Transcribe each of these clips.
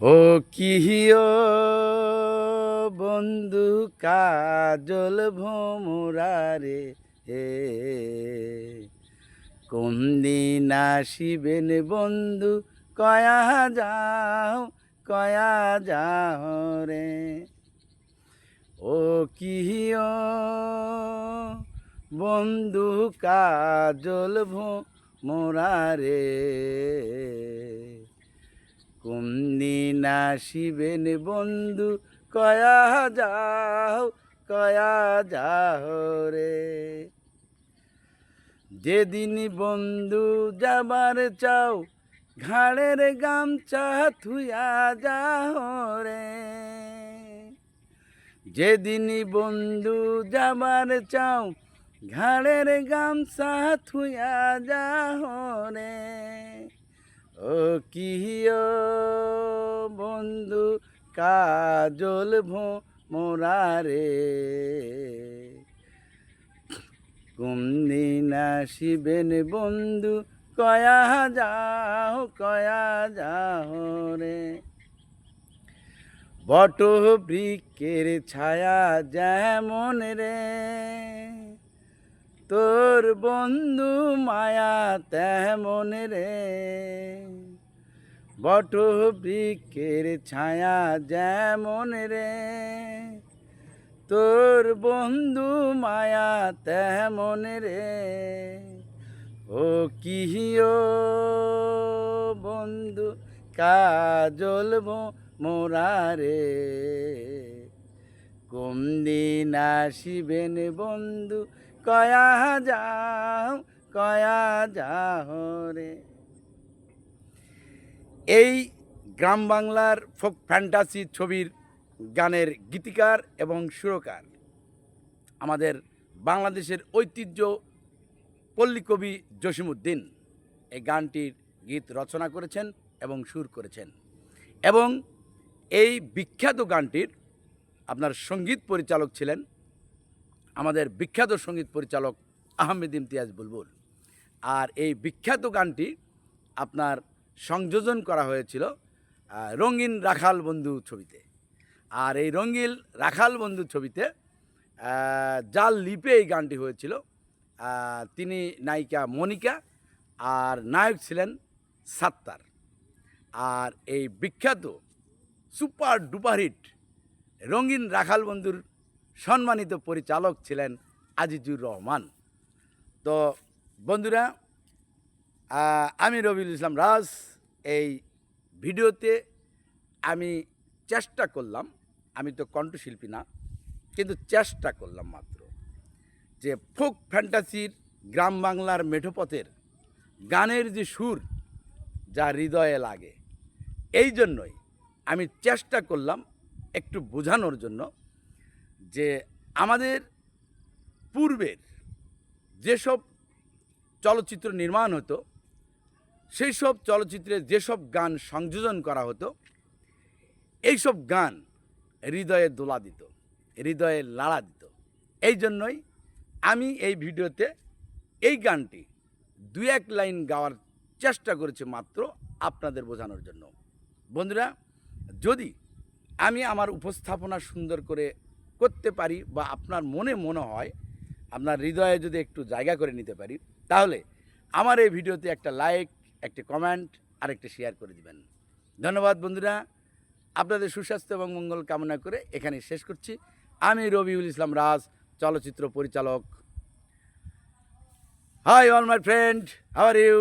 ও কিহিও বন্ধু কাজল ভোমরারে হে, কোন দিন আসিবেন বন্ধু কয়া যাও রে। ও কিহিও বন্ধু কাজল ভোমরারে, কোন দিন আসিবেন বন্ধু কয়া যাও রে। যেদিন বন্ধু যাবার চাও ঘাড়ের গামছা থুয়া যাও রে। যেদিন বন্ধু যাবার চাও ঘাড়ের গামছা থুয়া যাও রে। ও কিহিও বন্ধু কাজল ভোমরারে, কোন দিন আসিবেন বন্ধু কয়া যাও রে। বট বৃক্ষের ছায়া যেমন রে, তোর বন্ধু মায়া তেমন রে। বট বৃক্ষের ছায়া যেমন রে, তোর বন্ধু মায়া তেমন রে। ও কিহিও বন্ধু কাজল ভোমরারে, কোন দিন আসিবেন বন্ধু কয়া যাও রে। এই গ্রাম বাংলার ফোক ফ্যান্টাসি ছবির গানের গীতিকার এবং সুরকার আমাদের বাংলাদেশের ঐতিহ্য পল্লীকবি জসিমউদ্দিন এই গানটির গীত রচনা করেছেন এবং সুর করেছেন। এবং এই বিখ্যাত গানটির আপনার সঙ্গীত পরিচালক ছিলেন আমাদের বিখ্যাত সঙ্গীত পরিচালক আহমেদ ইমতিয়াজ বুলবুল। আর এই বিখ্যাত গানটি আপনার সংযোজন করা হয়েছিল রঙিন রাখাল বন্ধু ছবিতে। আর এই রঙিন রাখাল বন্ধু ছবিতে জাল লিপে এই গানটি হয়েছিল। তিনি নায়িকা মনিকা আর নায়ক ছিলেন সাত্তার। আর এই বিখ্যাত সুপার ডুপার হিট রঙিন রাখাল বন্ধুর সম্মানিত পরিচালক ছিলেন আজিজুর রহমান। তো বন্ধুরা, আমি রবিউল ইসলাম রাজ। এই ভিডিওতে আমি চেষ্টা করলাম, আমি তো কণ্ঠশিল্পী না, কিন্তু চেষ্টা করলাম মাত্র যে ফোক ফ্যান্টাসির গ্রাম বাংলার মেঠোপথের গানের যে সুর যা হৃদয়ে লাগে, এই জন্যই আমি চেষ্টা করলাম একটু বোঝানোর জন্য যে আমাদের পূর্বের যেসব চলচ্চিত্র নির্মাণ হতো, সেই সব চলচ্চিত্রে যেসব গান সংযোজন করা হতো, এইসব গান হৃদয়ে দোলা দিত, হৃদয়ে লাড়া দিত। এই জন্যই আমি এই ভিডিওতে এই গানটি দু এক লাইন গাওয়ার চেষ্টা করেছি মাত্র আপনাদের বোঝানোর জন্য। বন্ধুরা, যদি আমি আমার উপস্থাপনা সুন্দর করে করতে পারি বা আপনার মনে হয়, আপনার হৃদয়ে যদি একটু জায়গা করে নিতে পারি, তাহলে আমার এই ভিডিওতে একটা লাইক, একটা কমেন্ট আর একটা শেয়ার করে দিবেন। ধন্যবাদ বন্ধুরা। আপনাদের সুস্বাস্থ্য এবং মঙ্গল কামনা করে এখানে শেষ করছি। আমি রবিউল ইসলাম রাজ, চলচ্চিত্র পরিচালক। Hi all my friend, how are you?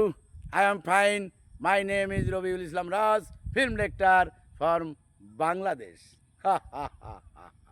I am fine. My name is Rabiul Islam Raj, film director from Bangladesh. Ha ha ha ha.